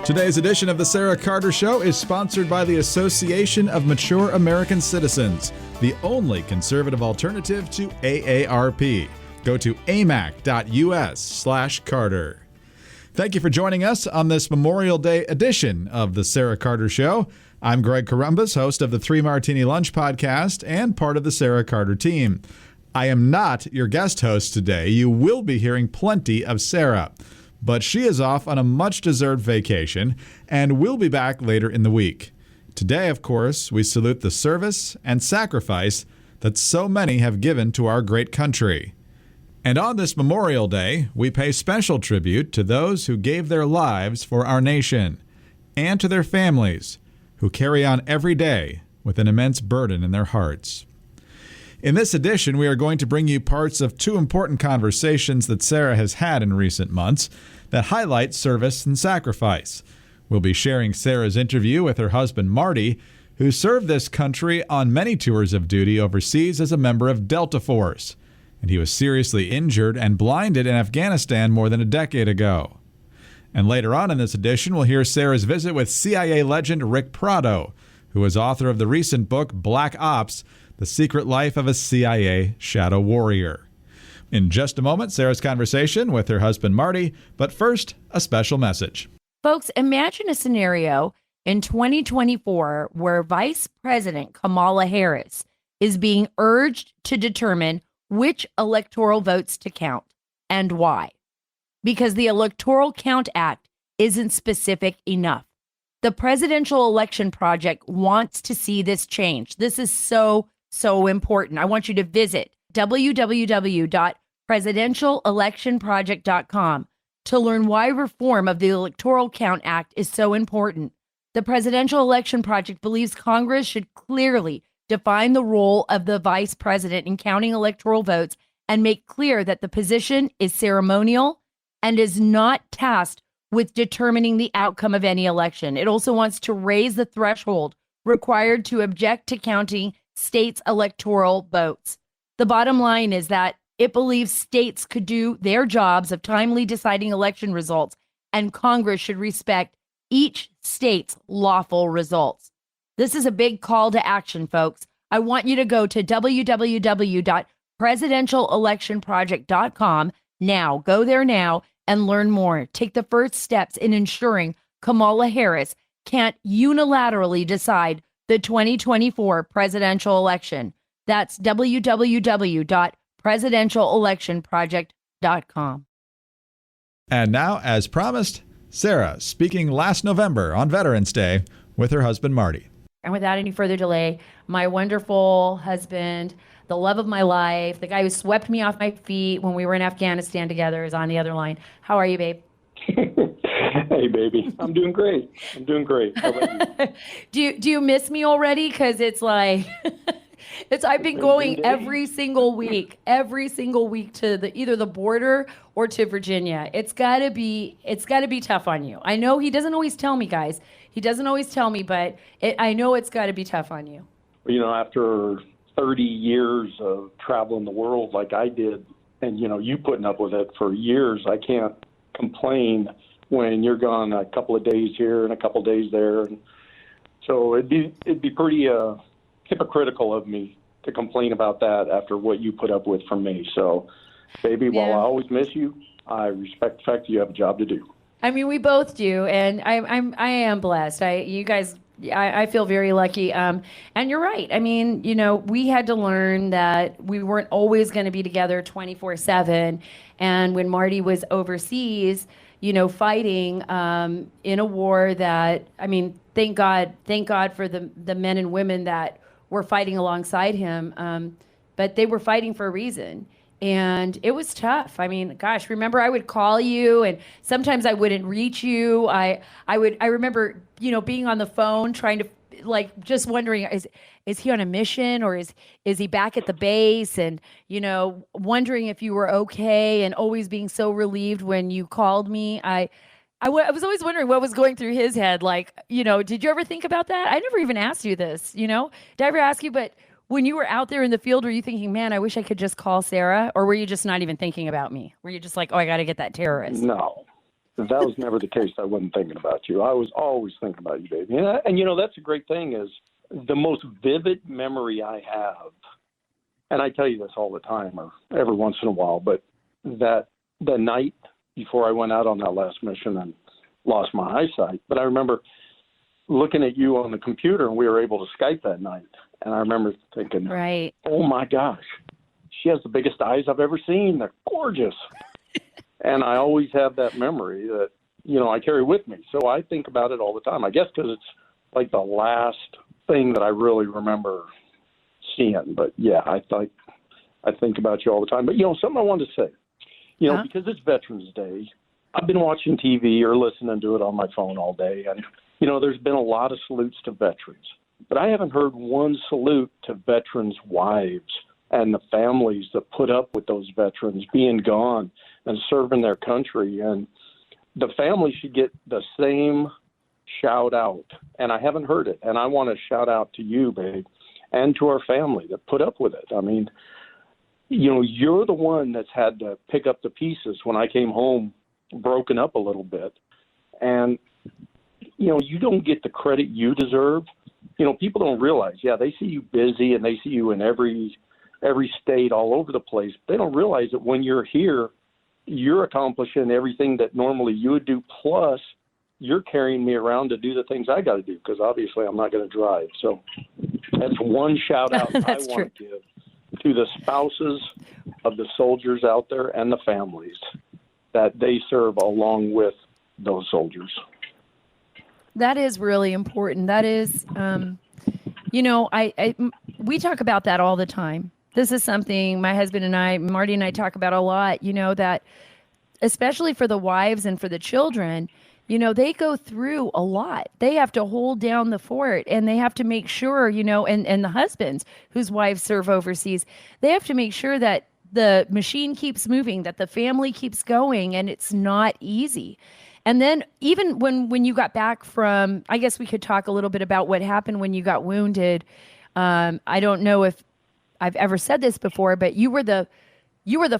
Today's edition of the Sarah Carter Show is sponsored by the Association of Mature American Citizens, the only conservative alternative to AARP. Go to amac.us/Carter. Thank you for joining us on this Memorial Day edition of the Sarah Carter Show. I'm Greg Corombos, host of the 3 Martini Lunch podcast and part of the Sarah Carter team. I am not your guest host today. You will be hearing plenty of Sarah, but she is off on a much-deserved vacation and will be back later in the week. Today, of course, we salute the service and sacrifice that so many have given to our great country. And on this Memorial Day, we pay special tribute to those who gave their lives for our nation and to their families who carry on every day with an immense burden in their hearts. In this edition, we are going to bring you parts of 2 important conversations that Sarah has had in recent months that highlight service and sacrifice. We'll be sharing Sarah's interview with her husband, Marty, who served this country on many tours of duty overseas as a member of Delta Force, and he was seriously injured and blinded in Afghanistan more than a decade ago. And later on in this edition, we'll hear Sarah's visit with CIA legend Ric Prado, who is author of the recent book Black Ops, The Secret Life of a CIA Shadow Warrior. In just a moment, Sarah's conversation with her husband, Marty. But first, a special message. Folks, imagine a scenario in 2024 where Vice President Kamala Harris is being urged to determine which electoral votes to count and why. Because the Electoral Count Act isn't specific enough. The Presidential Election Project wants to see this change. This is so important. I want you to visit www.presidentialelectionproject.com to learn why reform of the Electoral Count Act is so important. The Presidential Election Project believes Congress should clearly define the role of the vice president in counting electoral votes and make clear that the position is ceremonial and is not tasked with determining the outcome of any election. It also wants to raise the threshold required to object to counting states' electoral votes. The bottom line is that it believes states could do their jobs of timely deciding election results, and Congress should respect each state's lawful results. This is a big call to action, folks. I want you to go to www.presidentialelectionproject.com now. Go there now and learn more. Take the first steps in ensuring Kamala Harris can't unilaterally decide the 2024 presidential election. That's www.presidentialelectionproject.com. And now, as promised, Sarah speaking last November on Veterans Day with her husband, Marty. And without any further delay, my wonderful husband, the love of my life, the guy who swept me off my feet when we were in Afghanistan together, is on the other line. How are you, babe? Hey, baby. I'm doing great. How about you? Do you miss me already? Because it's like, I've been going every single week to either the border or to Virginia. It's gotta be tough on you. I know he doesn't always tell me, guys. He doesn't always tell me, but I know it's gotta be tough on you. You know, after 30 years of traveling the world like I did, and you putting up with it for years, I can't complain when you're gone a couple of days here and a couple of days there. And so it'd be pretty hypocritical of me to complain about that after what you put up with from me. So, baby, while I always miss you, I respect the fact that you have a job to do. I mean, we both do, and I am blessed. I feel very lucky. And you're right. I mean, we had to learn that we weren't always going to be together 24/7. And when Marty was overseas, fighting in a war that, I mean, thank God for the men and women that were fighting alongside him. But they were fighting for a reason. And it was tough. I mean, gosh, remember I would call you and sometimes I wouldn't reach you. I remember, being on the phone trying to just wondering, is he on a mission or is he back at the base? And, wondering if you were okay and always being so relieved when you called me. I was always wondering what was going through his head. Did you ever think about that? I never even asked you this, Did I ever ask you, but when you were out there in the field, were you thinking, man, I wish I could just call Sarah? Or were you just not even thinking about me? Were you just like, oh, I got to get that terrorist? No. that was never the case. I wasn't thinking about you. I was always thinking about you, baby. And that's a great thing is the most vivid memory I have, and I tell you this all the time or every once in a while, but that the night before I went out on that last mission and lost my eyesight, but I remember looking at you on the computer and we were able to Skype that night. And I remember thinking, right. Oh my gosh, she has the biggest eyes I've ever seen. They're gorgeous. And I always have that memory that, I carry with me. So I think about it all the time, I guess, because it's like the last thing that I really remember seeing. But yeah, I think about you all the time. But, something I wanted to say, because it's Veterans Day, I've been watching TV or listening to it on my phone all day. And, there's been a lot of salutes to veterans, but I haven't heard one salute to veterans' wives and the families that put up with those veterans being gone and serving their country. And the family should get the same shout out. And I haven't heard it. And I want to shout out to you, babe, and to our family that put up with it. I mean, you're the one that's had to pick up the pieces when I came home broken up a little bit. And, you don't get the credit you deserve. People don't realize, they see you busy and they see you in every state all over the place. They don't realize that when you're here, you're accomplishing everything that normally you would do. Plus, you're carrying me around to do the things I got to do because obviously I'm not going to drive. So that's one shout out I want to give to the spouses of the soldiers out there and the families that they serve along with those soldiers. That is really important. That is, we talk about that all the time. This is something my husband and I, Marty and I talk about a lot, that especially for the wives and for the children, they go through a lot. They have to hold down the fort and they have to make sure, and the husbands whose wives serve overseas, they have to make sure that the machine keeps moving, that the family keeps going, and it's not easy. And then even when you got back from, I guess we could talk a little bit about what happened when you got wounded. I don't know if I've ever said this before, but you were the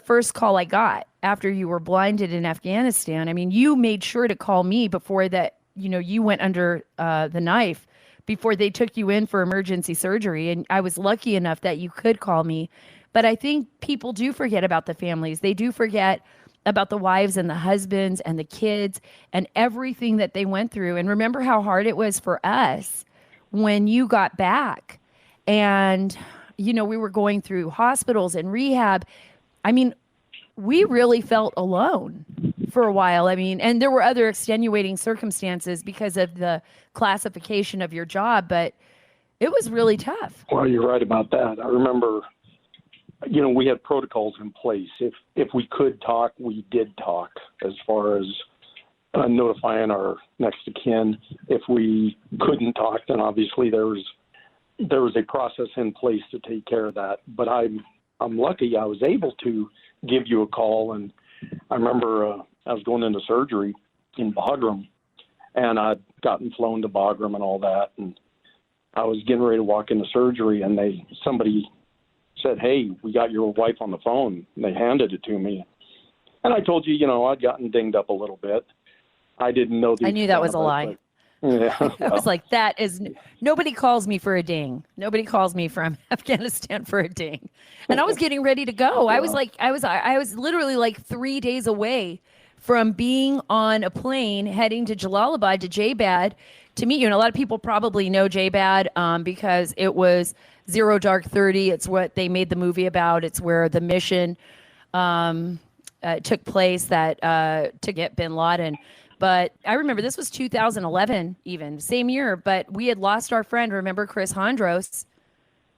first call I got after you were blinded in Afghanistan. I mean, you made sure to call me before that, you went under the knife, before they took you in for emergency surgery. And I was lucky enough that you could call me. But I think people do forget about the families. They do forget about the wives and the husbands and the kids and everything that they went through. And remember how hard it was for us when you got back. And, we were going through hospitals and rehab. I mean, we really felt alone for a while. I mean, and there were other extenuating circumstances because of the classification of your job, but it was really tough. Well, you're right about that. I remember, we had protocols in place. If we could talk, we did talk as far as notifying our next of kin. If we couldn't talk, then obviously there was a process in place to take care of that. But I'm lucky I was able to give you a call. And I remember I was going into surgery in Bagram, and I'd gotten flown to Bagram and all that. And I was getting ready to walk into surgery, and somebody said, "Hey, we got your wife on the phone." And they handed it to me. And I told you, I'd gotten dinged up a little bit. I didn't know. I knew that was a lie. Yeah. I was like, nobody calls me for a ding. Nobody calls me from Afghanistan for a ding. And I was getting ready to go. I was literally like 3 days away from being on a plane heading to Jalalabad, to JBAD, to meet you. And a lot of people probably know JBAD because it was Zero Dark 30. It's what they made the movie about. It's where the mission took place to get bin Laden. But I remember this was 2011, even same year. But we had lost our friend. Remember, Chris Hondros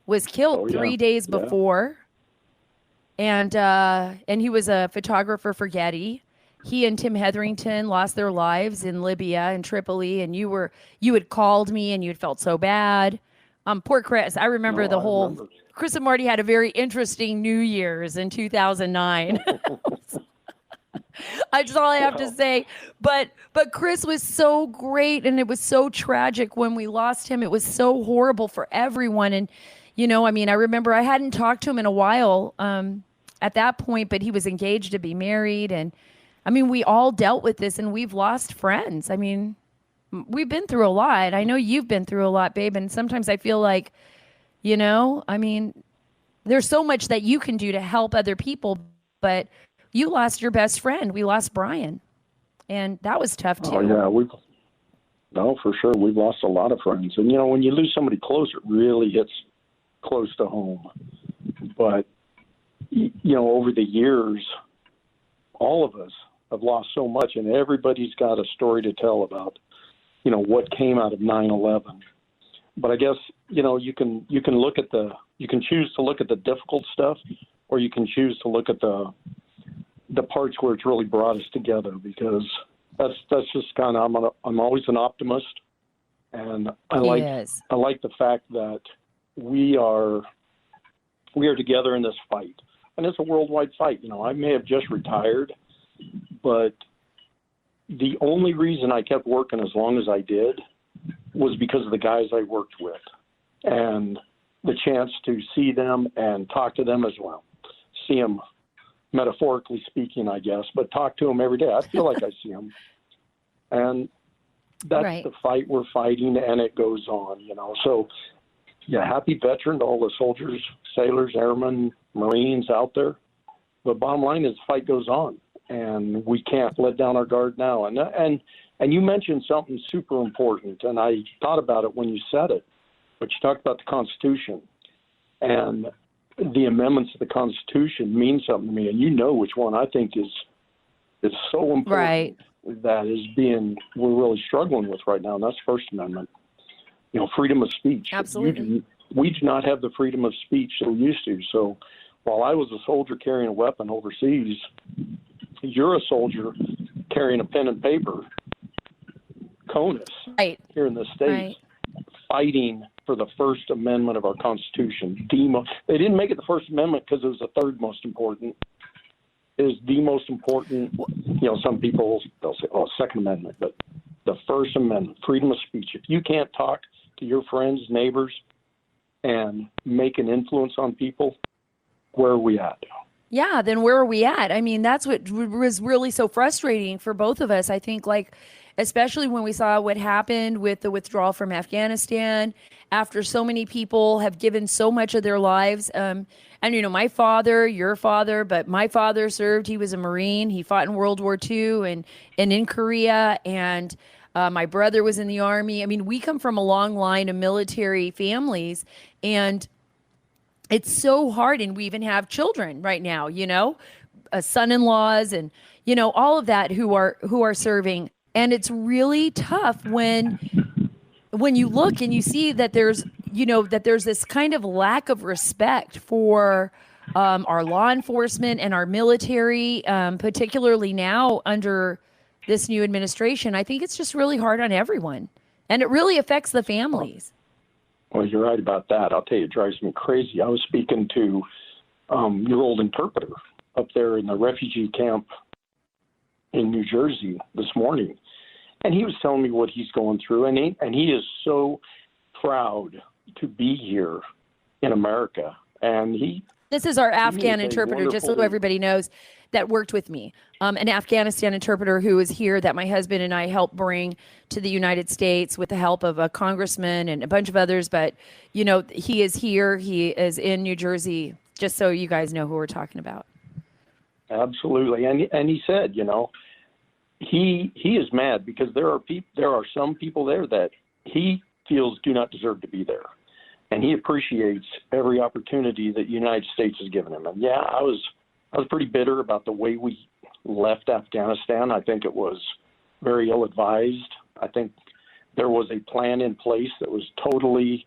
was killed 3 days before, and he was a photographer for Getty. He and Tim Hetherington lost their lives in Libya and Tripoli. And you had called me and you had felt so bad. Poor Chris. I remember Chris and Marty had a very interesting New Year's in 2009. That's all I have to say. But Chris was so great, and it was so tragic when we lost him. It was so horrible for everyone. And, I remember I hadn't talked to him in a while at that point, but he was engaged to be married. And I mean, we all dealt with this and we've lost friends. I mean, we've been through a lot. I know you've been through a lot, babe. And sometimes I feel like, I mean, there's so much that you can do to help other people, but you lost your best friend. We lost Brian, and that was tough too. Oh yeah, no, for sure. We've lost a lot of friends. And, when you lose somebody close, it really hits close to home. But, over the years, all of us have lost so much, and everybody's got a story to tell about, what came out of 9/11. But I guess, you can choose to look at the difficult stuff, or you can choose to look at the parts where it's really brought us together, because that's just kind of, I'm always an optimist, and I like the fact that we are together in this fight, and it's a worldwide fight. I may have just retired, but the only reason I kept working as long as I did was because of the guys I worked with, and the chance to see them and talk to them as well. See them, metaphorically speaking, I guess, but talk to them every day. I feel like I see them. And that's the fight we're fighting, and it goes on, So, yeah, happy veteran to all the soldiers, sailors, airmen, Marines out there. The bottom line is the fight goes on, and we can't let down our guard now. And you mentioned something super important, and I thought about it when you said it, but you talked about the Constitution. And the amendments to the Constitution mean something to me, and which one I think is so important. Right. That we're really struggling with right now, and that's First Amendment. Freedom of speech. Absolutely. We do not have the freedom of speech that we used to. So while I was a soldier carrying a weapon overseas, you're a soldier carrying a pen and paper, CONUS, here in the States, fighting for the First Amendment of our Constitution. They didn't make it the First Amendment because it was the third most important. It is the most important. Some people, they'll say, Second Amendment, but the First Amendment, freedom of speech. If you can't talk to your friends, neighbors, and make an influence on people, where are we at? Yeah, then where are we at? I mean, that's what was really so frustrating for both of us. I think, especially when we saw what happened with the withdrawal from Afghanistan, after so many people have given so much of their lives. And, my father, your father, but my father served. He was a Marine. He fought in World War II and in Korea. And my brother was in the Army. I mean, we come from a long line of military families, and it's so hard. And we even have children right now, son-in-laws and, all of that who are serving. And it's really tough when you look and you see that there's this kind of lack of respect for our law enforcement and our military, particularly now under this new administration. I think it's just really hard on everyone, and it really affects the families. Well, you're right about that. I'll tell you, it drives me crazy. I was speaking to your old interpreter up there in the refugee camp in New Jersey this morning, and he was telling me what he's going through, and he is so proud to be here in America. And this is our Afghan interpreter, just so everybody knows, that worked with me, an Afghanistan interpreter who is here that my husband and I helped bring to the United States with the help of a congressman and a bunch of others. But, he is here. He is in New Jersey, just so you guys know who we're talking about. Absolutely. And he said, he is mad because there are some people there that he feels do not deserve to be there. And he appreciates every opportunity that the United States has given him. And yeah, I was pretty bitter about the way we left Afghanistan. I think it was very ill-advised. I think there was a plan in place that was totally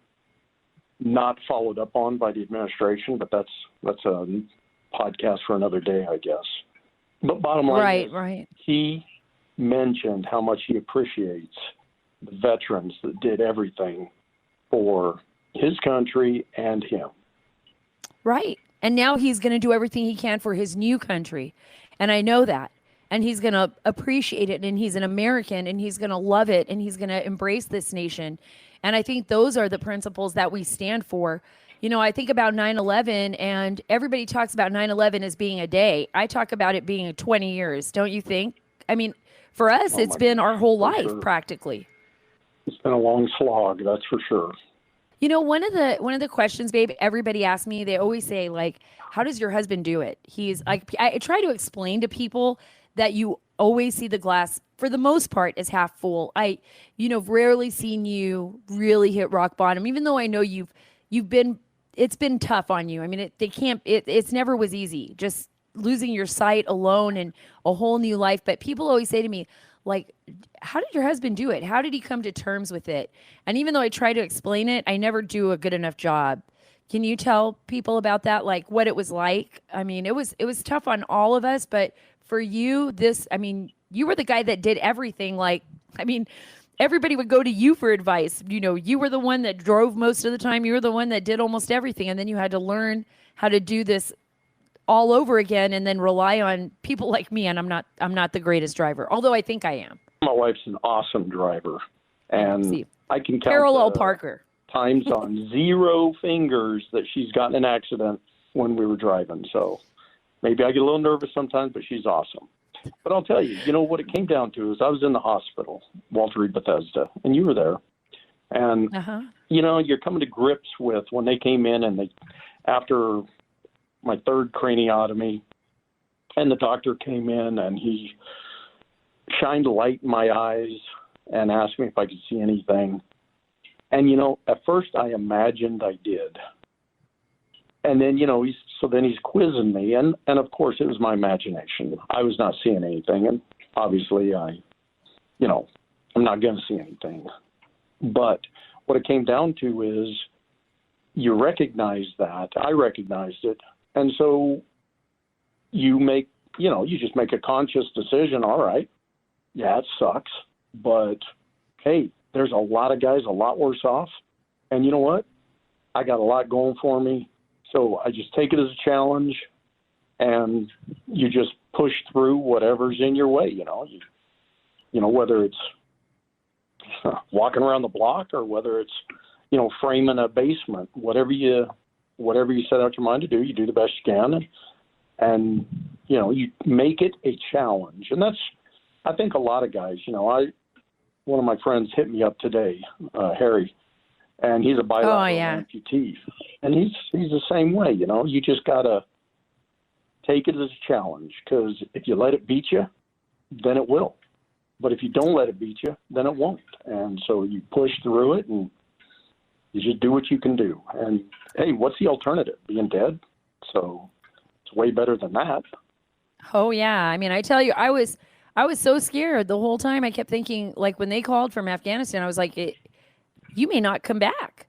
not followed up on by the administration, but that's a podcast for another day, I guess. But bottom line, right. He mentioned how much he appreciates the veterans that did everything for his country and him. Right. And now he's going to do everything he can for his new country. And I know that. And he's going to appreciate it. And he's an American, and he's going to love it. And he's going to embrace this nation. And I think those are the principles that we stand for. I think about 9/11, and everybody talks about 9/11 as being a day. I talk about it being 20 years. Don't you think? I mean, for us, it's been our whole life practically. It's been a long slog, that's for sure. One of the questions, babe, everybody asks me, they always say, like, how does your husband do it? He's like, I try to explain to people that you always see the glass, for the most part, as half full. Rarely seen you really hit rock bottom, even though I know it's been tough on you. I mean, it's never was easy, just losing your sight alone and a whole new life. But people always say to me, like, how did your husband do it? How did he come to terms with it? And even though I try to explain it, I never do a good enough job. Can you tell people about that, like what it was like? I mean, it was tough on all of us, but for you, you were the guy that did everything. Everybody would go to you for advice. You were the one that drove most of the time. You were the one that did almost everything. And then you had to learn how to do this all over again and then rely on people like me. And I'm not the greatest driver, although I think I am. My wife's an awesome driver. And I can count parallel Parker times on 0 fingers that she's gotten in an accident when we were driving. So maybe I get a little nervous sometimes, but she's awesome. But I'll tell you, what it came down to is I was in the hospital, Walter Reed Bethesda, and you were there. And, you're coming to grips with when they came in and after my 3rd craniotomy, and the doctor came in and he shined a light in my eyes and asked me if I could see anything. And, at first I imagined I did. And then, he's quizzing me. And of course, it was my imagination. I was not seeing anything. And obviously, I'm not going to see anything. But what it came down to is you recognize that. I recognized it. And so you just make a conscious decision. All right. Yeah, it sucks. But, hey, there's a lot of guys a lot worse off. And you know what? I got a lot going for me. So I just take it as a challenge, and you just push through whatever's in your way. Whether it's walking around the block or whether it's framing a basement, whatever you set out your mind to do, you do the best you can, and you make it a challenge. And that's, I think, a lot of guys. One of my friends hit me up today, Harry. And he's a bilateral amputee. And he's the same way, You just got to take it as a challenge, because if you let it beat you, then it will. But if you don't let it beat you, then it won't. And so you push through it, and you just do what you can do. And, hey, what's the alternative? Being dead? So it's way better than that. Oh, yeah. I mean, I tell you, I was so scared the whole time. I kept thinking, like, when they called from Afghanistan, I was like, you may not come back.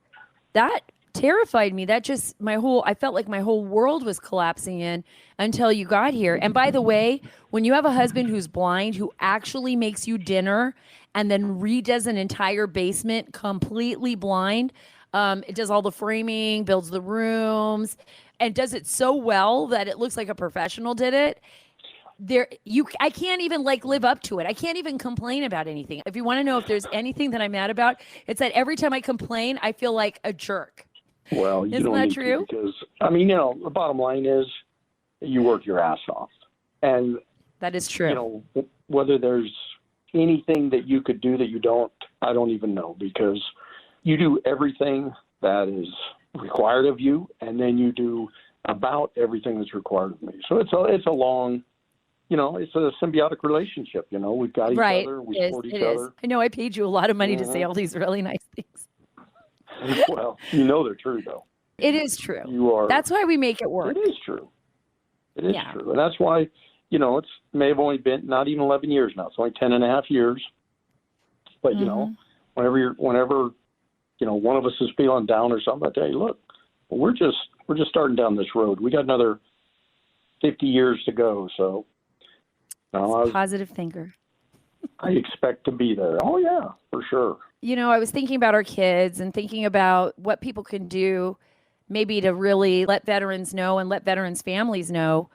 That terrified me. That just, I felt like my whole world was collapsing in until you got here. And by the way, when you have a husband who's blind, who actually makes you dinner and then redoes an entire basement completely blind, it does all the framing, builds the rooms, and does it so well that it looks like a professional did it. I can't even live up to it. I can't even complain about anything. If you want to know if there's anything that I'm mad about, it's that every time I complain, I feel like a jerk. Well, isn't that true? Because the bottom line is you work your ass off, and that is true. Whether there's anything that you could do that you don't, I don't even know, because you do everything that is required of you, and then you do about everything that's required of me. So it's a long. It's a symbiotic relationship. We've got each other. We support each other. I know I paid you a lot of money to say all these really nice things. Well, they're true, though. It is true. You are. That's why we make it work. It is true. It is true. And that's why, it may have only been not even 11 years now. It's only 10 and a half years. But, whenever one of us is feeling down or something, I tell you, look, we're just starting down this road. We got another 50 years to go. So. Positive thinker. I expect to be there. Oh, yeah, for sure. I was thinking about our kids and thinking about what people can do maybe to really let veterans know and let veterans' families know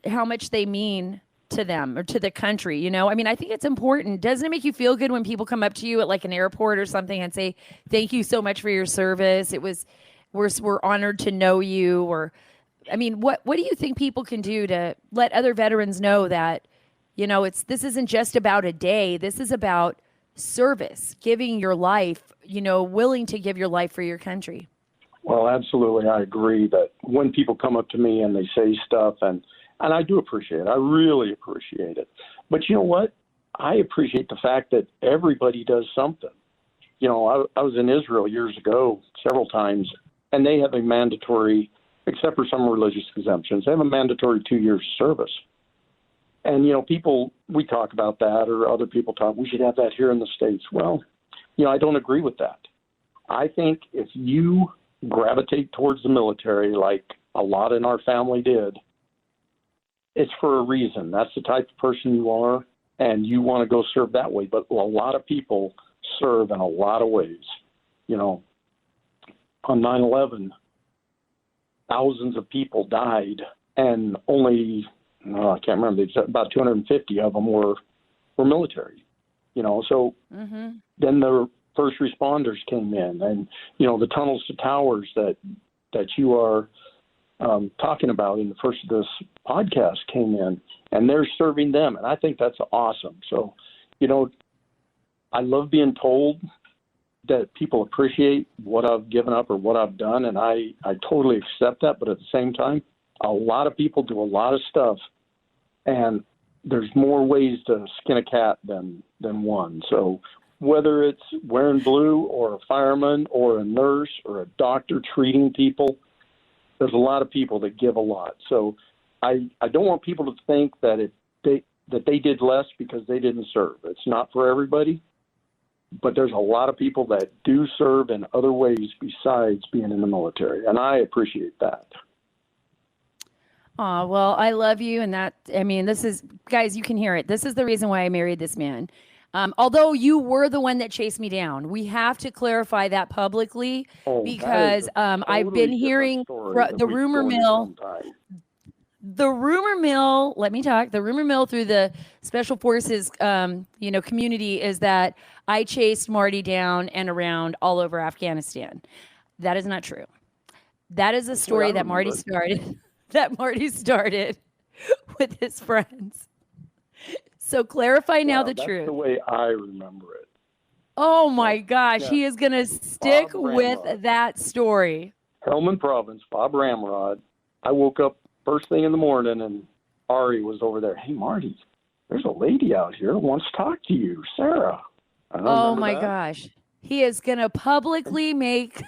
how much they mean to them or to the country. I think it's important. Doesn't it make you feel good when people come up to you at an airport or something and say, thank you so much for your service? we're honored to know you. Or, I mean, what do you think people can do to let other veterans know that, this isn't just about a day. This is about service, giving your life, willing to give your life for your country. Well, absolutely. I agree that when people come up to me and they say stuff, and I do appreciate it. I really appreciate it. But you know what? I appreciate the fact that everybody does something. I was in Israel years ago, several times, and they have a mandatory, except for some religious exemptions, they have a mandatory 2 years service. And, people, we talk about that, or other people talk, we should have that here in the States. Well, I don't agree with that. I think if you gravitate towards the military like a lot in our family did, it's for a reason. That's the type of person you are, and you want to go serve that way. But a lot of people serve in a lot of ways. On 9/11, thousands of people died, and only I can't remember, about 250 of them were military. So then the first responders came in, and the tunnels to towers that you are talking about in the first of this podcast came in, and they're serving them, and I think that's awesome. So, I love being told that people appreciate what I've given up or what I've done, and I totally accept that. But at the same time, a lot of people do a lot of stuff, and there's more ways to skin a cat than one. So whether it's wearing blue or a fireman or a nurse or a doctor treating people, there's a lot of people that give a lot. So I don't want people to think that they did less because they didn't serve. It's not for everybody, but there's a lot of people that do serve in other ways besides being in the military, and I appreciate that. Oh, well, I love you. And this is, guys, you can hear it. This is the reason why I married this man. Although you were the one that chased me down, we have to clarify that publicly because I've been hearing the rumor mill. The rumor mill, let me talk. The rumor mill through the special forces, community is that I chased Marty down and around all over Afghanistan. That is not true. That is a story that Marty started. That Marty started with his friends. So clarify now the truth. That's the way I remember it. Oh my gosh, he is going to stick with that story. Helmand Province, Bob Ramrod. I woke up first thing in the morning and Ari was over there. Hey, Marty, there's a lady out here who wants to talk to you, Sarah. Oh my gosh. He is going to publicly make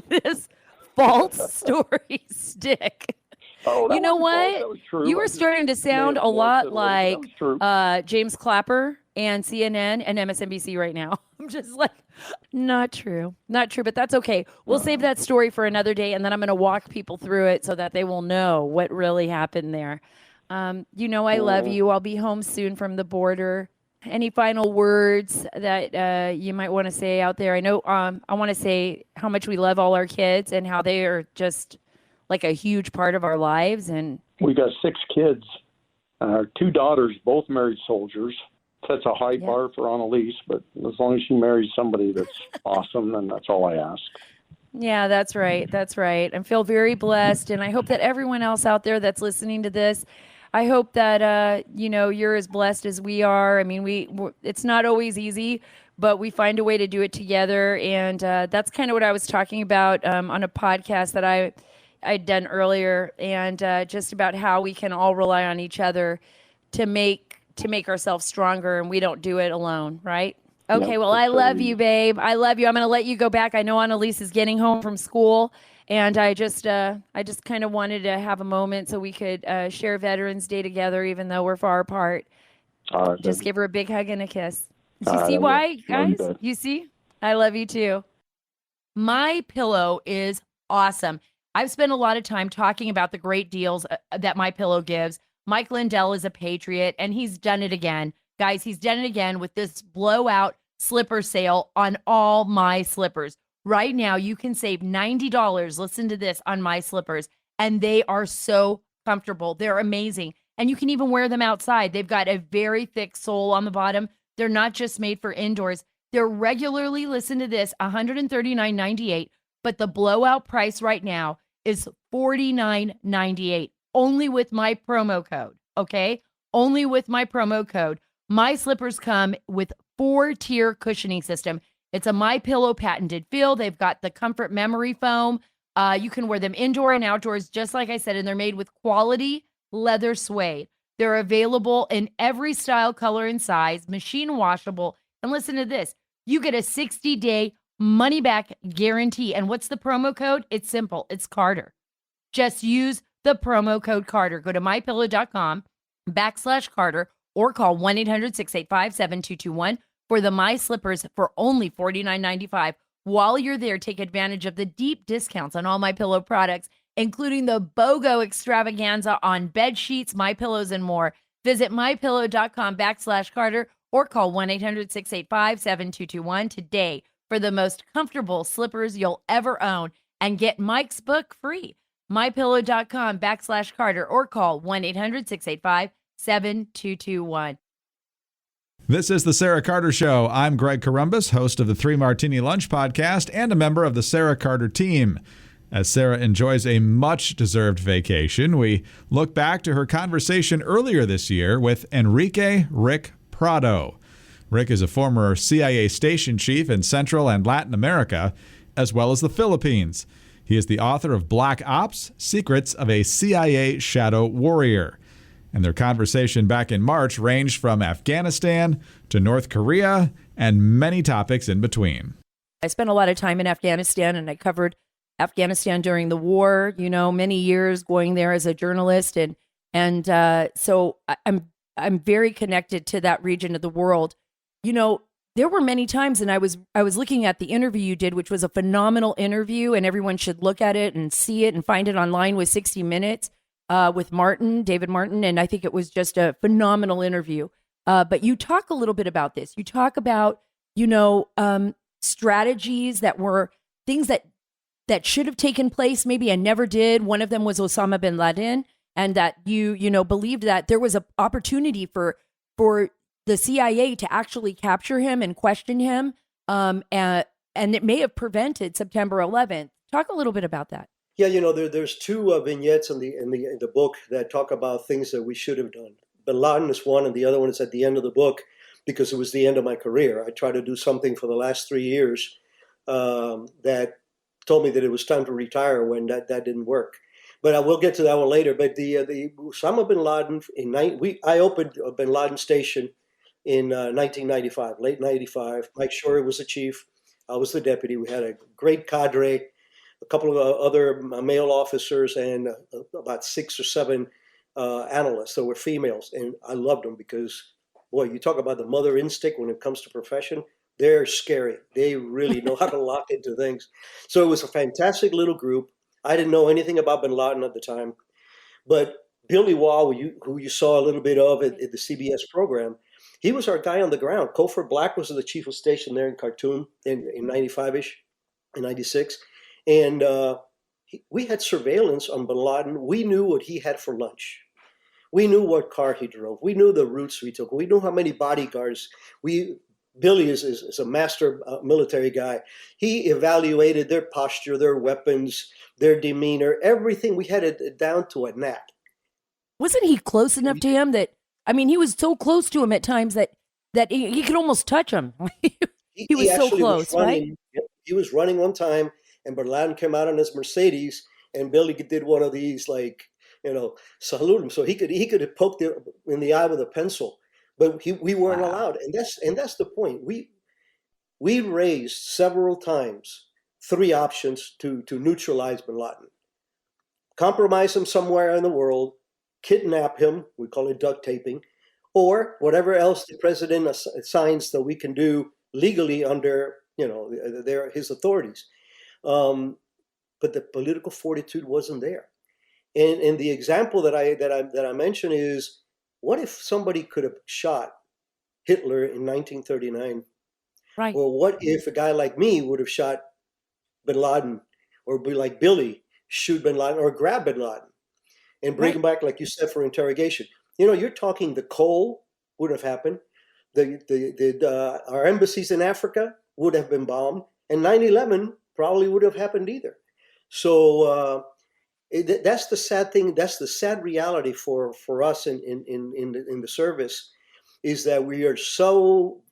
this false story stick. Oh, you know what? You were starting to sound a lot like James Clapper and CNN and MSNBC right now. I'm just like, not true. Not true, but that's okay. We'll save that story for another day, and then I'm going to walk people through it so that they will know what really happened there. I love you. I'll be home soon from the border. Any final words that you might want to say out there? I know I want to say how much we love all our kids and how they are just like a huge part of our lives. And we got 6 kids. Our 2 daughters, both married soldiers. That's a high bar for Annalise, but as long as she marries somebody that's awesome, then that's all I ask. Yeah, that's right. That's right. I feel very blessed, and I hope that everyone else out there that's listening to this, I hope that you're as blessed as we are. I mean, it's not always easy, but we find a way to do it together, and that's kind of what I was talking about on a podcast that I'd done earlier, and just about how we can all rely on each other to make ourselves stronger, and we don't do it alone, right? Okay, well, I love you, babe. I love you. I'm going to let you go back. I know Annalise is getting home from school, and I just kind of wanted to have a moment so we could share Veterans Day together, even though we're far apart. Just give her a big hug and a kiss. Do you see why, guys? You see? I love you too. My Pillow is awesome. I've spent a lot of time talking about the great deals that My Pillow gives. Mike Lindell is a patriot, and he's done it again. Guys, he's done it again with this blowout slipper sale on all my slippers. Right now, you can save $90. Listen to this on my slippers, and they are so comfortable. They're amazing, and you can even wear them outside. They've got a very thick sole on the bottom. They're not just made for indoors. They're regularly, listen to this, $139.98 but the blowout price right now is $49.98, only with my promo code, okay? Only with my promo code. My slippers come with 4-tier cushioning system. It's a MyPillow patented feel. They've got the comfort memory foam. You can wear them indoor and outdoors, just like I said, and they're made with quality leather suede. They're available in every style, color, and size, machine washable. And listen to this. You get a 60-day money-back guarantee. And what's the promo code? It's simple. It's Carter. Just use the promo code Carter. Go to mypillow.com/Carter or call 1-800-685-7221 for the My Slippers for only $49.95. While you're there, take advantage of the deep discounts on all My Pillow products, including the BOGO extravaganza on bed sheets, My Pillows, and more. Visit mypillow.com/Carter or call 1-800-685-7221 today for the most comfortable slippers you'll ever own and get Mike's book free. mypillow.com/Carter or call 1-800-685-7221. This is the Sarah Carter Show. I'm Greg Corombos, host of the 3 Martini Lunch podcast and a member of the Sarah Carter team. As Sarah enjoys a much-deserved vacation, we look back to her conversation earlier this year with Enrique "Ric" Prado. Ric is a former CIA station chief in Central and Latin America, as well as the Philippines. He is the author of Black Ops: Secrets of a CIA Shadow Warrior. And their conversation back in March ranged from Afghanistan to North Korea and many topics in between. I spent a lot of time in Afghanistan, and I covered Afghanistan during the war, many years going there as a journalist. So I'm very connected to that region of the world. There were many times, and I was looking at the interview you did, which was a phenomenal interview, and everyone should look at it and see it and find it online with 60 Minutes. With David Martin, and I think it was just a phenomenal interview. But you talk a little bit about this. You talk about, strategies that were things that should have taken place, maybe and never did. One of them was Osama bin Laden, and that you believed that there was an opportunity for the CIA to actually capture him and question him, and it may have prevented September 11th. Talk a little bit about that. Yeah, there's 2 vignettes in the book that talk about things that we should have done. Bin Laden is one, and the other one is at the end of the book because it was the end of my career. I tried to do something for the last 3 years that told me that it was time to retire when that didn't work. But I will get to that one later. But the Osama bin Laden I opened a Bin Laden station in 1995, late 95. Mike Shorey was the chief. I was the deputy. We had a great cadre. A couple of other male officers, and about 6 or 7 analysts that were females. And I loved them because, boy, you talk about the mother instinct when it comes to profession. They're scary. They really know how to lock into things. So it was a fantastic little group. I didn't know anything about bin Laden at the time. But Billy Wall, who you saw a little bit of at the CBS program, he was our guy on the ground. Cofer Black was the chief of station there in Khartoum in 95-ish, in 96. And we had surveillance on bin Laden. We knew what he had for lunch. We knew what car he drove. We knew the routes we took. We knew how many bodyguards. Billy is a master military guy. He evaluated their posture, their weapons, their demeanor, everything. We had it down to a gnat. Wasn't he close enough to him he was so close to him at times that he could almost touch him. he was so close, right? He was running one time, and bin Laden came out on his Mercedes, and Billy did one of these, salute him. So he could have poked him in the eye with a pencil, but we weren't allowed. And that's the point. We raised several times 3 options to neutralize bin Laden: compromise him somewhere in the world, kidnap him, we call it duct taping, or whatever else the president assigns that we can do legally under his authorities. But the political fortitude wasn't there. And the example that I mentioned is, what if somebody could have shot Hitler in 1939? Right. Or what if a guy like me would have shot bin Laden, or be like Billy, shoot bin Laden or grab bin Laden and bring him back, like you said, for interrogation? You're talking the Cole would have happened. Our embassies in Africa would have been bombed. And 9/11 probably would have happened either. So that's the sad thing. That's the sad reality for us in the service, is that we are so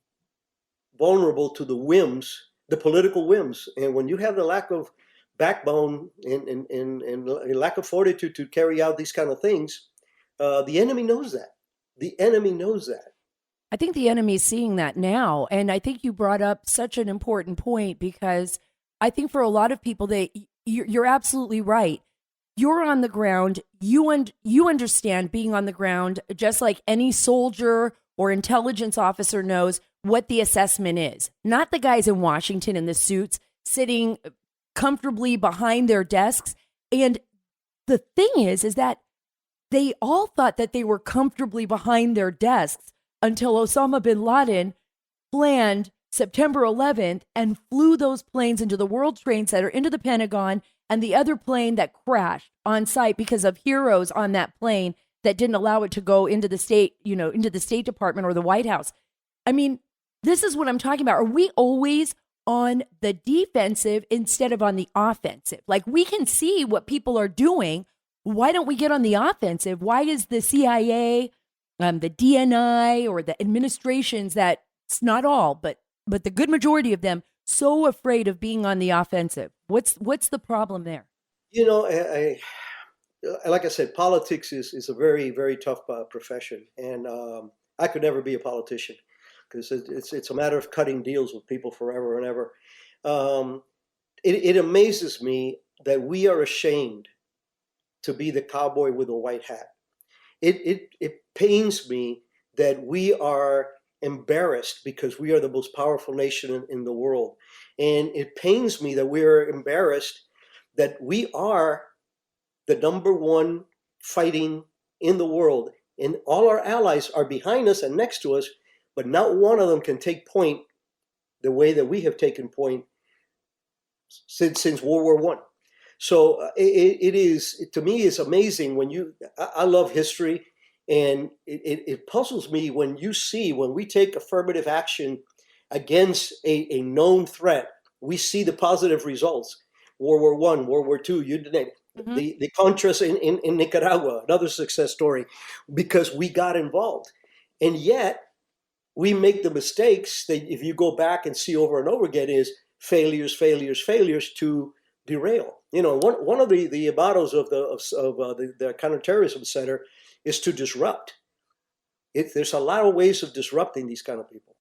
vulnerable to the whims, the political whims. And when you have the lack of backbone and lack of fortitude to carry out these kind of things, the enemy knows that. The enemy knows that. I think the enemy is seeing that now. And I think you brought up such an important point, because I think for a lot of people, you're absolutely right. You're on the ground. You understand being on the ground, just like any soldier or intelligence officer knows what the assessment is. Not the guys in Washington in the suits sitting comfortably behind their desks. And the thing is that they all thought that they were comfortably behind their desks until Osama bin Laden planned September 11th and flew those planes into the World Trade Center, into the Pentagon, and the other plane that crashed on site because of heroes on that plane that didn't allow it to go into the State Department or the White House. I mean, this is what I'm talking about. Are we always on the defensive instead of on the offensive? Like, we can see what people are doing. Why don't we get on the offensive? Why is the CIA, the DNI, or the administrations that, it's not all, but the good majority of them, so afraid of being on the offensive? What's the problem there? I like I said, politics is a very, very tough profession, and I could never be a politician, because it's a matter of cutting deals with people forever and ever. It amazes me that we are ashamed to be the cowboy with a white hat. It pains me that we are embarrassed because we are the most powerful nation in the world. And it pains me that we are embarrassed that we are the number one fighting in the world. And all our allies are behind us and next to us, but not one of them can take point the way that we have taken point since World War I. So it is, to me, it's amazing when I love history, and it puzzles me when we take affirmative action against a known threat, we see the positive results. World War I, World War II, you name it. Mm-hmm. The Contras in Nicaragua, another success story, because we got involved. And yet we make the mistakes that, if you go back and see over and over again, is failures to derail. One of the mottos of the Counterterrorism Center is to disrupt. There's a lot of ways of disrupting these kind of people.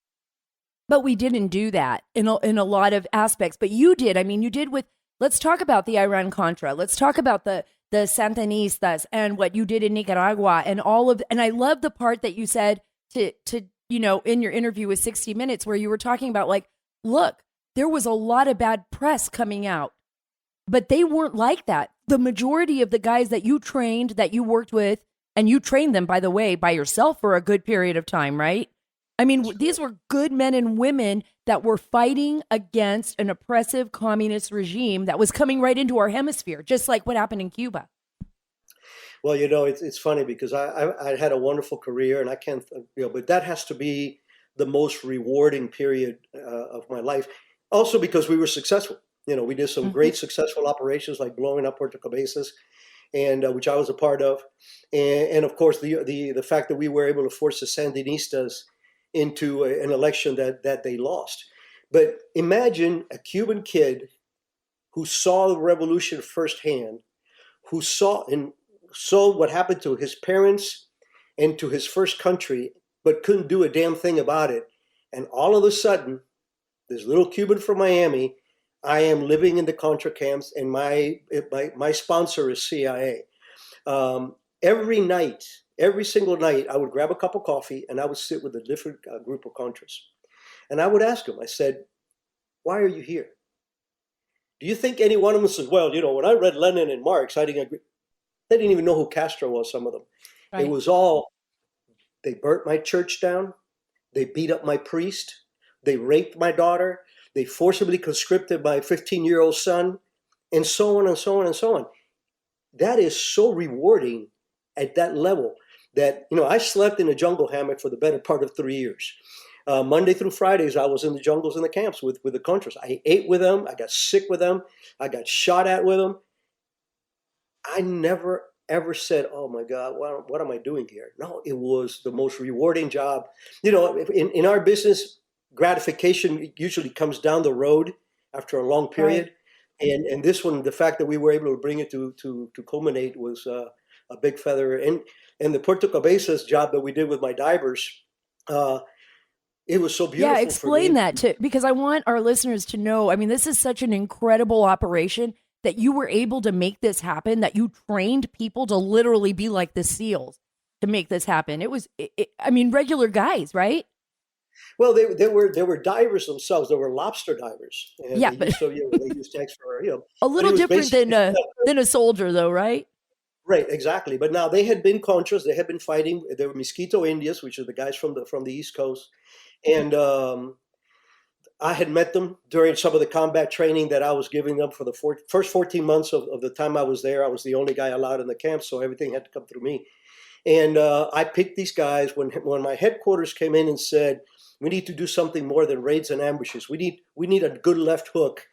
But we didn't do that in a lot of aspects. But you did. I mean, you did with. Let's talk about the Iran Contra. Let's talk about the Sandinistas and what you did in Nicaragua and all of. And I love the part that you said to in your interview with 60 Minutes, where you were talking about, like, look, there was a lot of bad press coming out, but they weren't like that. The majority of the guys that you trained, that you worked with, and you trained them, by the way, by yourself for a good period of time, right? I mean, these were good men and women that were fighting against an oppressive communist regime that was coming right into our hemisphere, just like what happened in Cuba. Well, it's funny because I had a wonderful career, and I can't, but that has to be the most rewarding period of my life. Also because we were successful. We did some great successful operations, like blowing up Puerto Cabezas, and which I was a part of, and of course the fact that we were able to force the Sandinistas into an election that they lost. But imagine a Cuban kid who saw the revolution firsthand, who saw what happened to his parents and to his first country, but couldn't do a damn thing about it. And all of a sudden, this little Cuban from Miami, I am living in the Contra camps, and my sponsor is CIA. Every single night, I would grab a cup of coffee and I would sit with a different group of Contras. And I would ask them, I said, why are you here? Do you think any one of them says, well, when I read Lenin and Marx, I didn't agree. They didn't even know who Castro was, some of them. Right. It was all, they burnt my church down. They beat up my priest. They raped my daughter. They forcibly conscripted my 15-year-old son, and so on and so on and so on. That is so rewarding at that level that, I slept in a jungle hammock for the better part of 3 years. Monday through Fridays, I was in the jungles and the camps with the Contras. I ate with them. I got sick with them. I got shot at with them. I never ever said, "Oh my God, what am I doing here?" No, it was the most rewarding job. You know, in our business, gratification usually comes down the road after a long period, and this one, the fact that we were able to bring it to culminate was a big feather. And the Puerto Cabezas job that we did with my divers, it was so beautiful. Yeah, explain that too, because I want our listeners to know. I mean, this is such an incredible operation that you were able to make this happen, that you trained people to literally be like the SEALs to make this happen. It was, I mean, regular guys, right? Well, they were divers themselves. They were lobster divers. And Yeah, they but used, so they used tanks for a little different than a soldier, though, right? Right, exactly. But now they had been Contras. They had been fighting. They were Mosquito Indians, which are the guys from the East Coast, and I had met them during some of the combat training that I was giving them for the first 14 months of the time I was there. I was the only guy allowed in the camp, so everything had to come through me. And I picked these guys when my headquarters came in and said, "We need to do something more than raids and ambushes. We need a good left hook,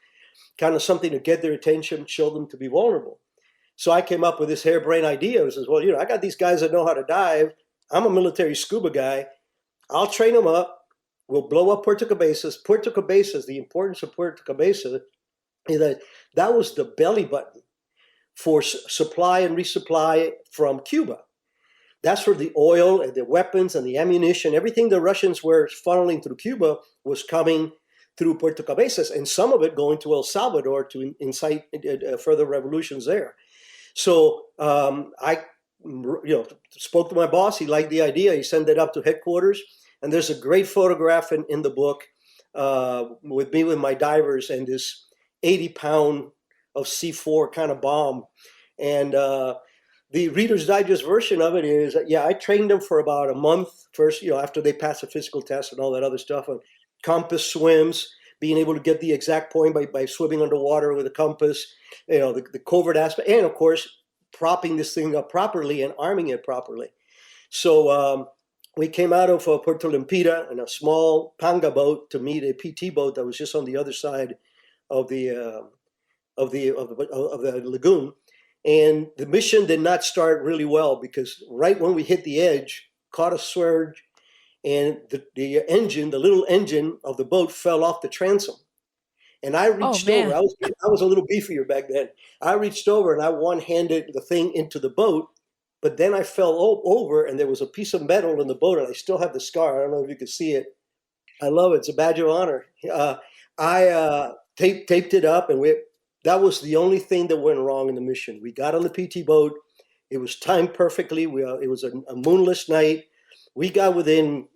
kind of something to get their attention, show them to be vulnerable." So I came up with this harebrained idea. I says, "Well, I got these guys that know how to dive. I'm a military scuba guy. I'll train them up. We'll blow up Puerto Cabezas." Puerto Cabezas, the importance of Puerto Cabezas is that was the belly button for supply and resupply from Cuba. That's where the oil and the weapons and the ammunition, everything the Russians were funneling through Cuba was coming through Puerto Cabezas, and some of it going to El Salvador to incite further revolutions there. So I spoke to my boss. He liked the idea. He sent it up to headquarters. And there's a great photograph in the book with me with my divers and this 80-pound of C4 kind of bomb. And the Reader's Digest version of it is, I trained them for about a month first, after they passed the physical test and all that other stuff. And compass swims, being able to get the exact point by swimming underwater with a compass, the covert aspect, and of course, propping this thing up properly and arming it properly. So we came out of Puerto Lempira in a small panga boat to meet a PT boat that was just on the other side of the lagoon. And the mission did not start really well because right when we hit the edge, caught a surge, and the engine, the little engine of the boat fell off the transom. And I reached over. I was a little beefier back then. I reached over and I one-handed the thing into the boat, but then I fell over and there was a piece of metal in the boat, and I still have the scar. I don't know if you can see it. I love it. It's a badge of honor. I taped it up, and that was the only thing that went wrong in the mission. We got on the PT boat. It was timed perfectly. It was a moonless night. We got within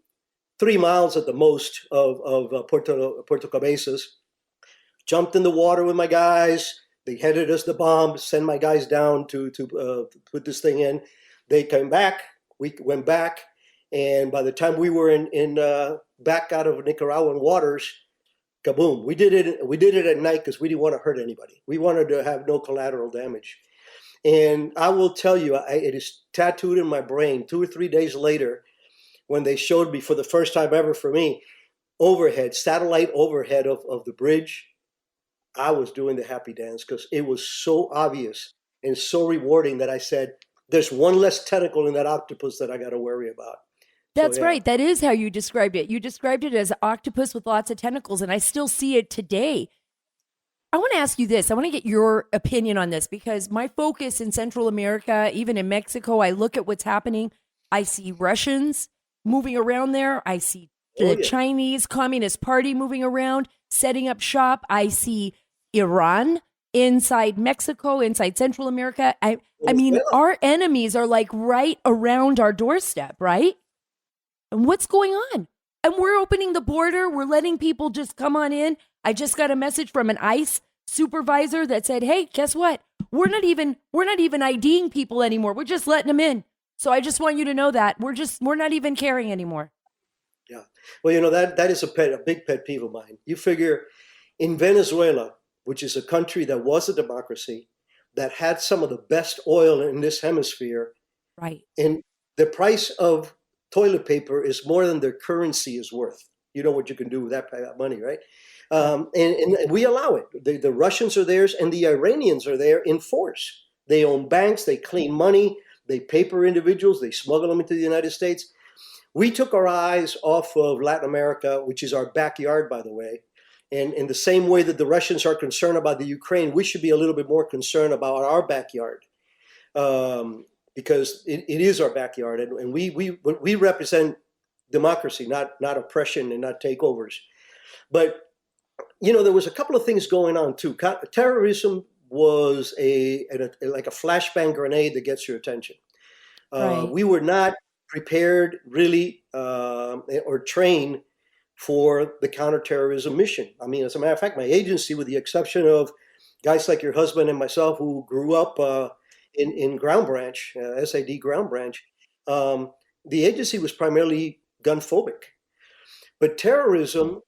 3 miles at the most of Puerto Cabezas. Jumped in the water with my guys. They headed us the bomb, send my guys down to put this thing in. They came back. We went back. And by the time we were in back out of Nicaraguan waters, kaboom! We did it at night because we didn't want to hurt anybody. We wanted to have no collateral damage. And I will tell you, it is tattooed in my brain. 2 or 3 days later, when they showed me for the first time ever for me, satellite overhead of the bridge, I was doing the happy dance because it was so obvious and so rewarding that I said, there's one less tentacle in that octopus that I got to worry about. That's right. That is how you described it. You described it as an octopus with lots of tentacles, and I still see it today. I want to ask you this. I want to get your opinion on this because my focus in Central America, even in Mexico, I look at what's happening. I see Russians moving around there. I see the Chinese Communist Party moving around, setting up shop. I see Iran inside Mexico, inside Central America. I mean, our enemies are like right around our doorstep, right? And what's going on? And we're opening the border. We're letting people just come on in. I just got a message from an ICE supervisor that said, "Hey, guess what? We're not even IDing people anymore. We're just letting them in." So I just want you to know that we're not even caring anymore. Yeah. Well, that is a big pet peeve of mine. You figure in Venezuela, which is a country that was a democracy, that had some of the best oil in this hemisphere. Right. And the price of toilet paper is more than their currency is worth. You know what you can do with that money, right? And we allow it. The Russians are theirs, and the Iranians are there in force. They own banks, they clean money, they paper individuals, they smuggle them into the United States. We took our eyes off of Latin America, which is our backyard, by the way. And in the same way that the Russians are concerned about the Ukraine, we should be a little bit more concerned about our backyard, because it is our backyard, and we represent democracy, not oppression and not takeovers. But there was a couple of things going on too. Terrorism was like a flashbang grenade that gets your attention. Right. We were not prepared really or trained for the counterterrorism mission. I mean, as a matter of fact, my agency, with the exception of guys like your husband and myself who grew up in Ground Branch, SID Ground Branch, the agency was primarily gun phobic. But terrorism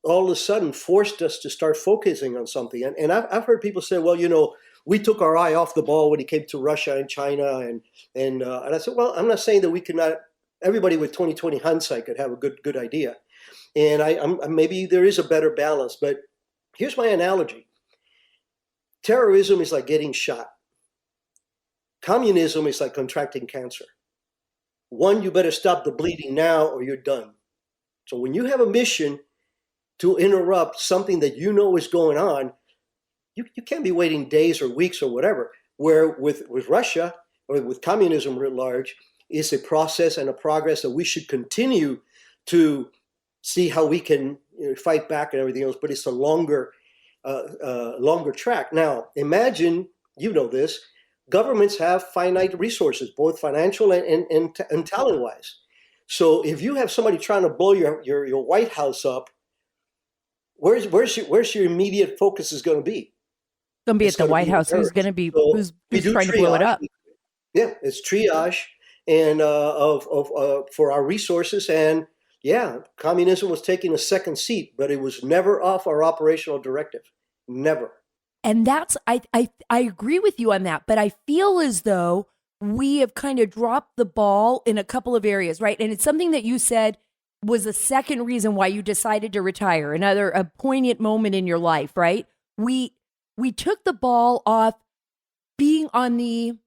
all of a sudden forced us to start focusing on something. And I've heard people say, well, we took our eye off the ball when it came to Russia and China. And I said, well, I'm not saying that we could not, everybody with 20/20 hindsight could have a good idea. And I'm maybe there is a better balance, but here's my analogy. Terrorism is like getting shot. Communism is like contracting cancer. One, you better stop the bleeding now or you're done. So when you have a mission to interrupt something that you know is going on, you can't be waiting days or weeks or whatever. Where with Russia or with communism writ large, it's a process and a progress that we should continue to see how we can fight back and everything else, but it's a longer track. Now, imagine, this, governments have finite resources, both financial and talent-wise. So if you have somebody trying to blow your White House up, where's your immediate focus is going to be? It's going to be at the White House. Who's going to be who's trying to blow it up? Yeah, it's triage and for our resources. And yeah, communism was taking a second seat, but it was never off our operational directive. Never. And that's, I agree with you on that, but I feel as though we have kind of dropped the ball in a couple of areas, right? And it's something that you said was the second reason why you decided to retire, a poignant moment in your life, right? We took the ball off being on the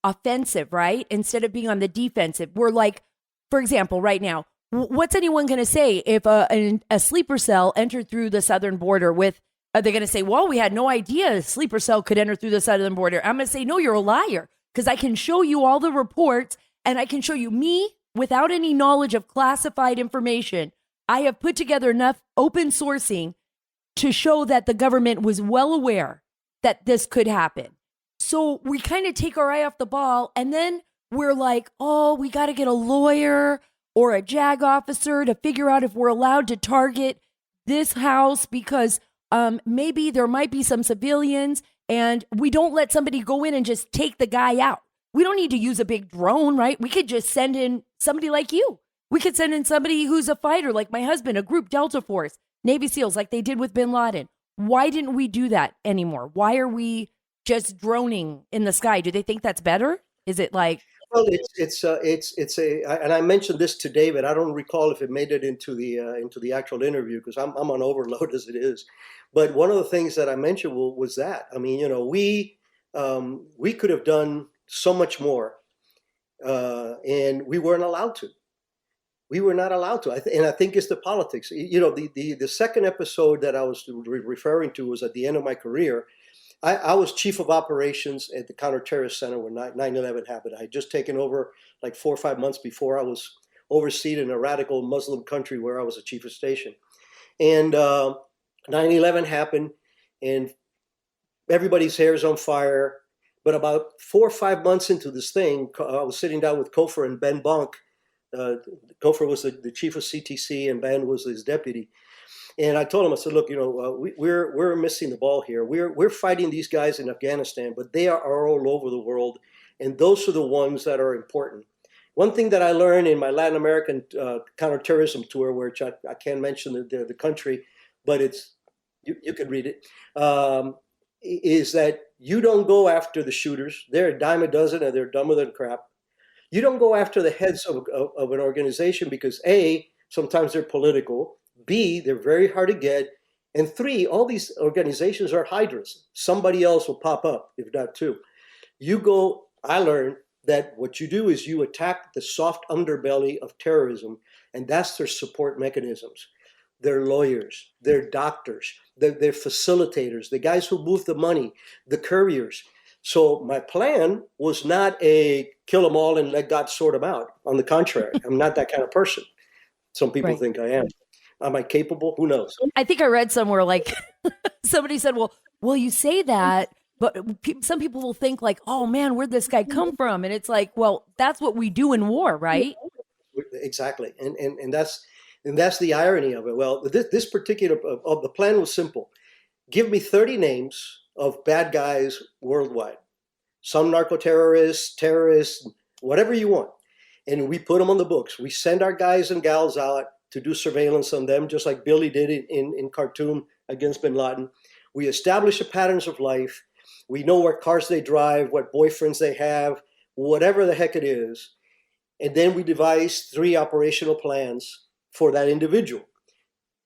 offensive, right? Instead of being on the defensive. We're like, for example, right now, what's anyone going to say if a sleeper cell entered through the southern border with, are they going to say, well, we had no idea a sleeper cell could enter through the southern border? I'm going to say, no, you're a liar, because I can show you all the reports and I can show you me without any knowledge of classified information. I have put together enough open sourcing to show that the government was well aware that this could happen. So we kind of take our eye off the ball, and then we're like, oh, we got to get a lawyer or a JAG officer to figure out if we're allowed to target this house because maybe there might be some civilians, and we don't let somebody go in and just take the guy out. We don't need to use a big drone, right? We could just send in somebody like you. We could send in somebody who's a fighter like my husband, a group, Delta Force, Navy SEALs like they did with bin Laden. Why didn't we do that anymore? Why are we just droning in the sky? Do they think that's better? Is it like... Well, and I mentioned this to David. I don't recall if it made it into the actual interview because I'm on overload as it is. But one of the things that I mentioned was that, I mean, we could have done so much more, and we weren't allowed to. We were not allowed to, and I think it's the politics. The second episode that I was referring to was at the end of my career. I was chief of operations at the Counterterrorist Center when 9/11 happened. I had just taken over like 4 or 5 months before. I was overseas in a radical Muslim country where I was a chief of station. And 9/11 happened, and everybody's hair is on fire. But about 4 or 5 months into this thing, I was sitting down with Kofor and Ben Bonk. Kofor was the chief of CTC, and Ben was his deputy. And I told him, I said, look, we're missing the ball here. We're fighting these guys in Afghanistan, but they are all over the world, and those are the ones that are important. One thing that I learned in my Latin American counterterrorism tour, which I can't mention the country, but you can read it, is that you don't go after the shooters. They're a dime a dozen, and they're dumber than crap. You don't go after the heads of an organization because A, sometimes they're political. B, they're very hard to get. And 3, all these organizations are hydras. Somebody else will pop up, if not 2. I learned that what you do is you attack the soft underbelly of terrorism, and that's their support mechanisms. They're lawyers, they're doctors, they're facilitators, the guys who move the money, the couriers. So my plan was not a kill them all and let God sort them out. On the contrary, I'm not that kind of person. Some people think I am. Am I capable? Who knows? I think I read somewhere like somebody said, well, you say that, but some people will think like, oh man, where'd this guy come from? And it's like, well, that's what we do in war, right? Exactly. And that's the irony of it. Well, this particular of the plan was simple. Give me 30 names of bad guys worldwide, some narco-terrorists, terrorists, whatever you want. And we put them on the books. We send our guys and gals out to do surveillance on them, just like Billy did in Khartoum against bin Laden. We establish the patterns of life. We know what cars they drive, what boyfriends they have, whatever the heck it is. And then we devise 3 operational plans for that individual.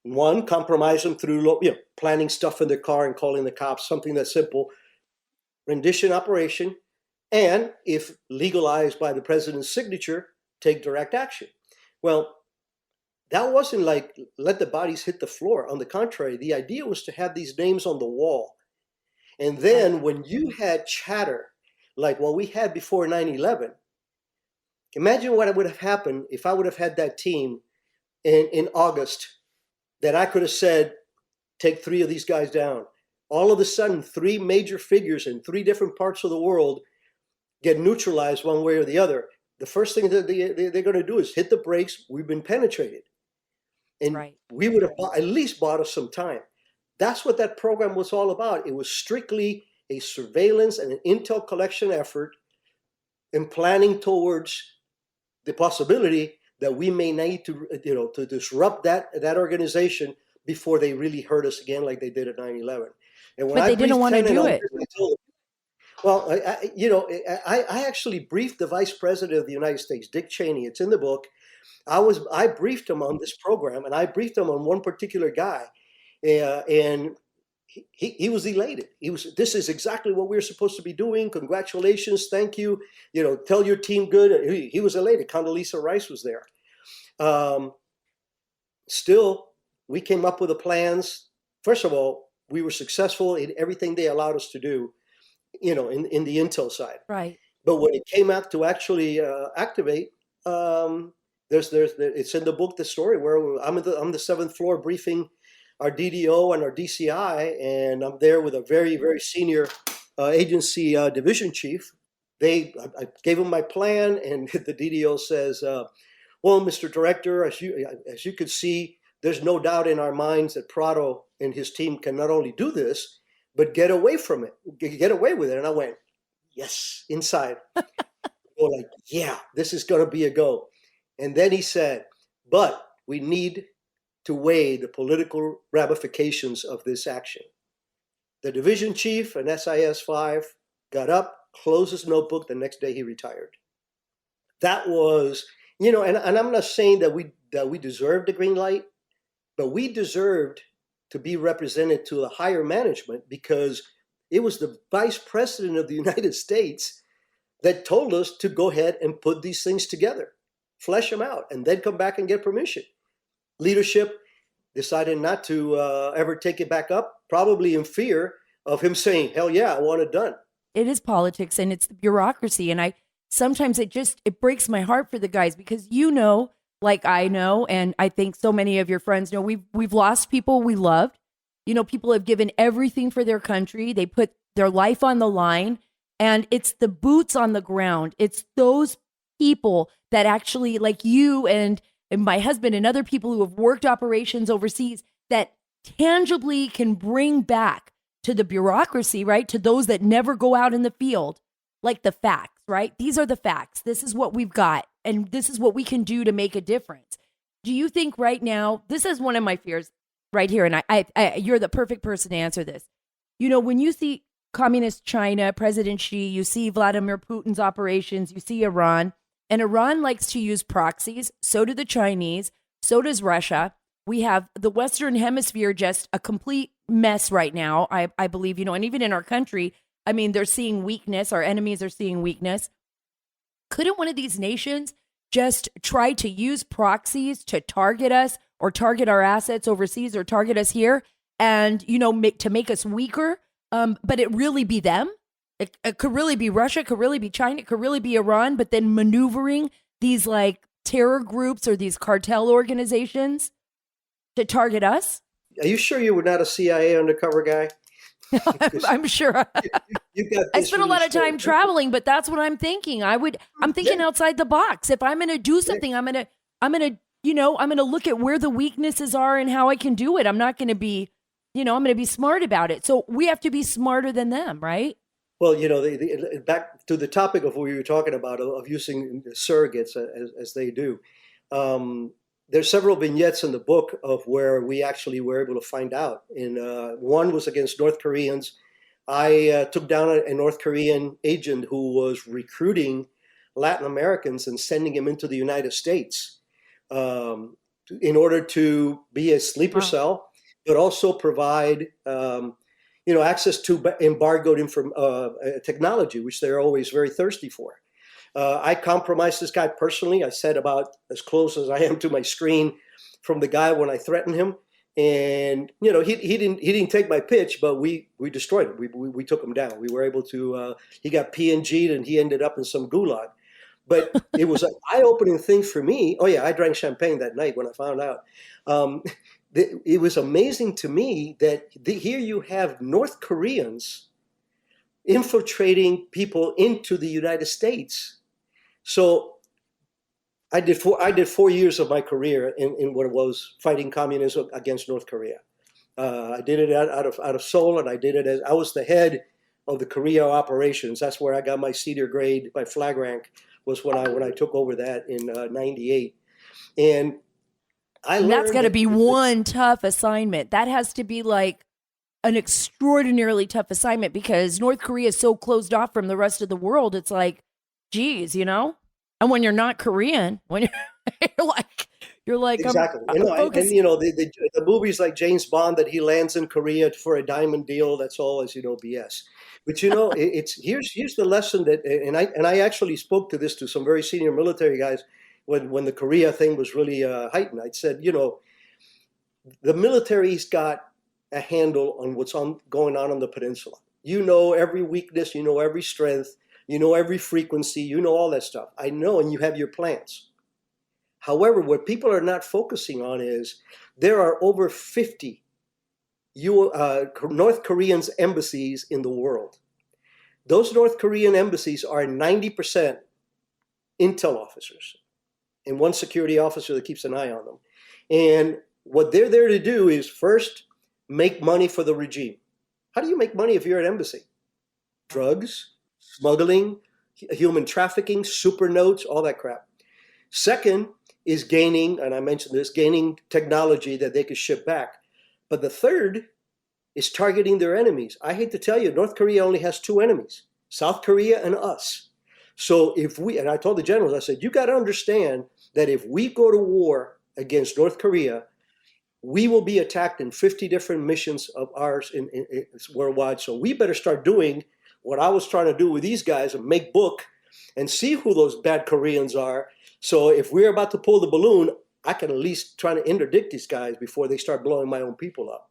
1, compromise them through planning stuff in their car and calling the cops, something that's simple. Rendition operation. And if legalized by the president's signature, take direct action. Well, that wasn't like let the bodies hit the floor. On the contrary, the idea was to have these names on the wall. And then when you had chatter, like what we had before 9/11, imagine what would have happened if I would have had that team in August that I could have said, take 3 of these guys down. All of a sudden, 3 major figures in 3 different parts of the world get neutralized one way or the other. The first thing that they're going to do is hit the brakes. We've been penetrated. And we would have at least bought us some time. That's what that program was all about. It was strictly a surveillance and an intel collection effort in planning towards the possibility that we may need to disrupt that organization before they really hurt us again like they did at 9/11. And when but they didn't want to do it. Well, I actually briefed the Vice President of the United States, Dick Cheney. It's in the book. I briefed him on this program, and I briefed him on one particular guy, and he was elated. This is exactly what we're supposed to be doing. Congratulations, thank you. Tell your team good. He was elated. Condoleezza Rice was there. Still, we came up with the plans. First of all, we were successful in everything they allowed us to do, in the intel side. Right. But when it came out to actually activate, it's in the book, the story where I'm the 7th floor briefing our DDO and our DCI, and I'm there with a very, very senior agency division chief. I gave him my plan, and the DDO says, well, Mr. Director, as you could see, there's no doubt in our minds that Prado and his team can not only do this, but get away from it, get away with it. And I went, yes, inside. Like, yeah, this is going to be a go. And then he said, but we need to weigh the political ramifications of this action. The division chief, an SIS-5, got up, closed his notebook. The next day he retired. That was, and I'm not saying that we deserved the green light, but we deserved to be represented to the higher management because it was the Vice President of the United States that told us to go ahead and put these things together, flesh them out, and then come back and get permission. Leadership decided not to ever take it back up, probably in fear of him saying, hell yeah, I want it done. It is politics and it's the bureaucracy. And sometimes it breaks my heart for the guys because like I know, and I think so many of your friends know, we've lost people we loved. People have given everything for their country. They put their life on the line, and it's the boots on the ground. It's those people that actually, like you and my husband and other people who have worked operations overseas, that tangibly can bring back to the bureaucracy, right? To those that never go out in the field, like the facts, right? These are the facts. This is what we've got. And this is what we can do to make a difference. Do you think right now, this is one of my fears right here, and you're the perfect person to answer this. When you see communist China, President Xi, you see Vladimir Putin's operations, you see Iran, and Iran likes to use proxies. So do the Chinese. So does Russia. We have the Western Hemisphere just a complete mess right now, I believe, and even in our country, I mean, they're seeing weakness. Our enemies are seeing weakness. Couldn't one of these nations just try to use proxies to target us or target our assets overseas or target us here and, to make us weaker? But it really be them? It could really be Russia, could really be China, it could really be Iran, but then maneuvering these like terror groups or these cartel organizations to target us? Are you sure you were not a CIA undercover guy? I'm sure. I spent a lot of time traveling, but that's what I'm thinking. I'm thinking outside the box. If I'm going to do something, I'm going to look at where the weaknesses are and how I can do it. I'm not going to be, I'm going to be smart about it. So we have to be smarter than them, right? Well, back to the topic of what we were talking about of using surrogates as they do. There's several vignettes in the book of where we actually were able to find out. And one was against North Koreans. I took down a North Korean agent who was recruiting Latin Americans and sending them into the United States in order to be a sleeper cell, but also provide access to embargoed technology, which they're always very thirsty for. I compromised this guy personally. I said about as close as I am to my screen from the guy when I threatened him. And, he didn't take my pitch, but we destroyed him. We took him down. We were able to, he got PNG'd and he ended up in some gulag. But it was an eye-opening thing for me. Oh, yeah, I drank champagne that night when I found out. It was amazing to me that here you have North Koreans infiltrating people into the United States. So I did 4 years of my career in what it was fighting communism against North Korea. I did it out of Seoul, and I did it as I was the head of the Korea operations. That's where I got my senior grade, my flag rank was when I took over that in '98. And I learned that's got to be one tough assignment. That has to be like an extraordinarily tough assignment because North Korea is so closed off from the rest of the world. It's like, geez, And when you're not Korean, when you're like exactly. I'm the movies like James Bond that he lands in Korea for a diamond deal. That's all as BS. But it's here's the lesson that, and I actually spoke to this to some very senior military guys when the Korea thing was really heightened. I said, the military's got a handle on what's going on the peninsula. Every weakness, every strength, every frequency, all that stuff. I know, and you have your plans. However, what people are not focusing on is there are over 50 North Korean embassies in the world. Those North Korean embassies are 90% intel officers and one security officer that keeps an eye on them. And what they're there to do is first make money for the regime. How do you make money if you're an embassy? Drugs, smuggling, human trafficking, super notes, all that crap. Second is gaining, and I mentioned this, gaining technology that they could ship back. But the third is targeting their enemies. I hate to tell you, North Korea only has two enemies, South Korea and us. So and I told the generals, I said, you got to understand that if we go to war against North Korea, we will be attacked in 50 different missions of ours in worldwide. So we better start doing what I was trying to do with these guys and make book and see who those bad Koreans are. So if we're about to pull the balloon, I can at least try to interdict these guys before they start blowing my own people up.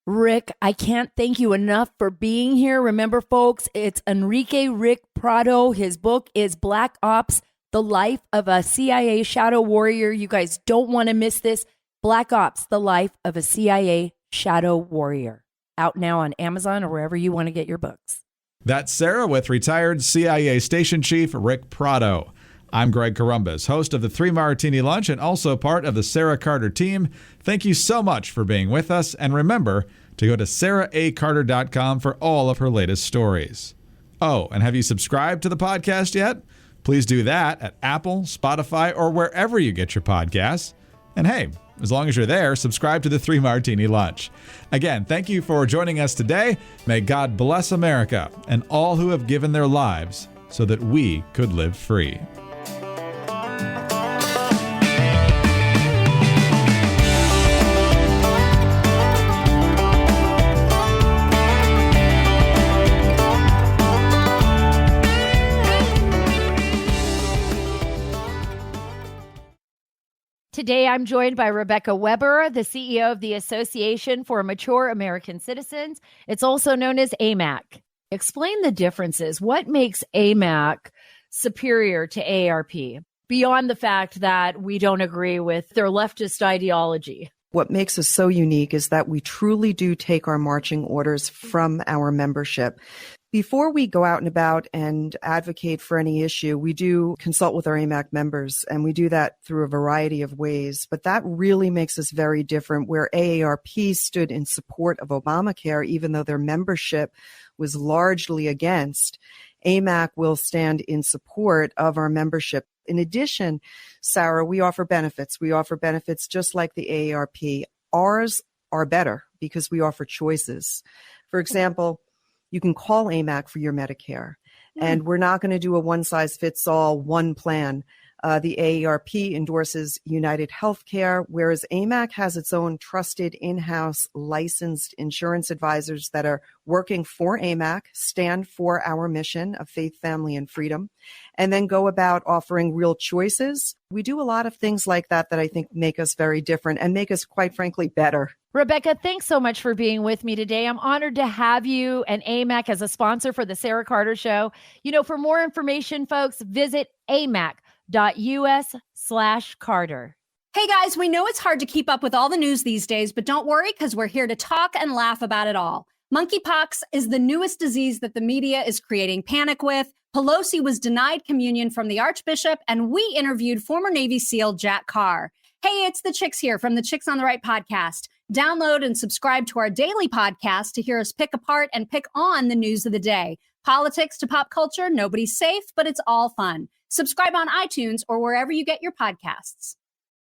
Rick, I can't thank you enough for being here. Remember, folks, it's Enrique Ric Prado. His book is Black Ops, The Life of a CIA Shadow Warrior. You guys don't want to miss this. Black Ops, The Life of a CIA Shadow Warrior. Out now on Amazon or wherever you want to get your books. That's Sara with retired CIA Station Chief Ric Prado. I'm Greg Corombos, host of the 3 Martini Lunch and also part of the Sara Carter team. Thank you so much for being with us. And remember to go to saraacarter.com for all of her latest stories. Oh, and have you subscribed to the podcast yet? Please do that at Apple, Spotify, or wherever you get your podcasts. And hey, as long as you're there, subscribe to the 3 Martini Lunch. Again, thank you for joining us today. May God bless America and all who have given their lives so that we could live free. Today, I'm joined by Rebecca Weber, the CEO of the Association for Mature American Citizens. It's also known as AMAC. Explain the differences. What makes AMAC superior to AARP beyond the fact that we don't agree with their leftist ideology? What makes us so unique is that we truly do take our marching orders from our membership. Before we go out and about and advocate for any issue, we do consult with our AMAC members, and we do that through a variety of ways. But that really makes us very different, where AARP stood in support of Obamacare, even though their membership was largely against. AMAC will stand in support of our membership. In addition, Sarah, we offer benefits. We offer benefits just like the AARP. Ours are better because we offer choices. For example, you can call AMAC for your Medicare, and we're not going to do a one-size-fits-all one plan. The AARP endorses United Healthcare, whereas AMAC has its own trusted in-house licensed insurance advisors that are working for AMAC, stand for our mission of faith, family, and freedom, and then go about offering real choices. We do a lot of things like that I think make us very different and make us, quite frankly, better. Rebecca, thanks so much for being with me today. I'm honored to have you and AMAC as a sponsor for the Sarah Carter Show. For more information, folks, visit amac.us/Carter. Hey guys, we know it's hard to keep up with all the news these days, but don't worry, because we're here to talk and laugh about it all. Monkeypox is the newest disease that the media is creating panic with. Pelosi was denied communion from the Archbishop, and we interviewed former Navy SEAL Jack Carr. Hey, it's the Chicks here from the Chicks on the Right podcast. Download and subscribe to our daily podcast to hear us pick apart and pick on the news of the day. Politics to pop culture, nobody's safe, but it's all fun. Subscribe on iTunes or wherever you get your podcasts.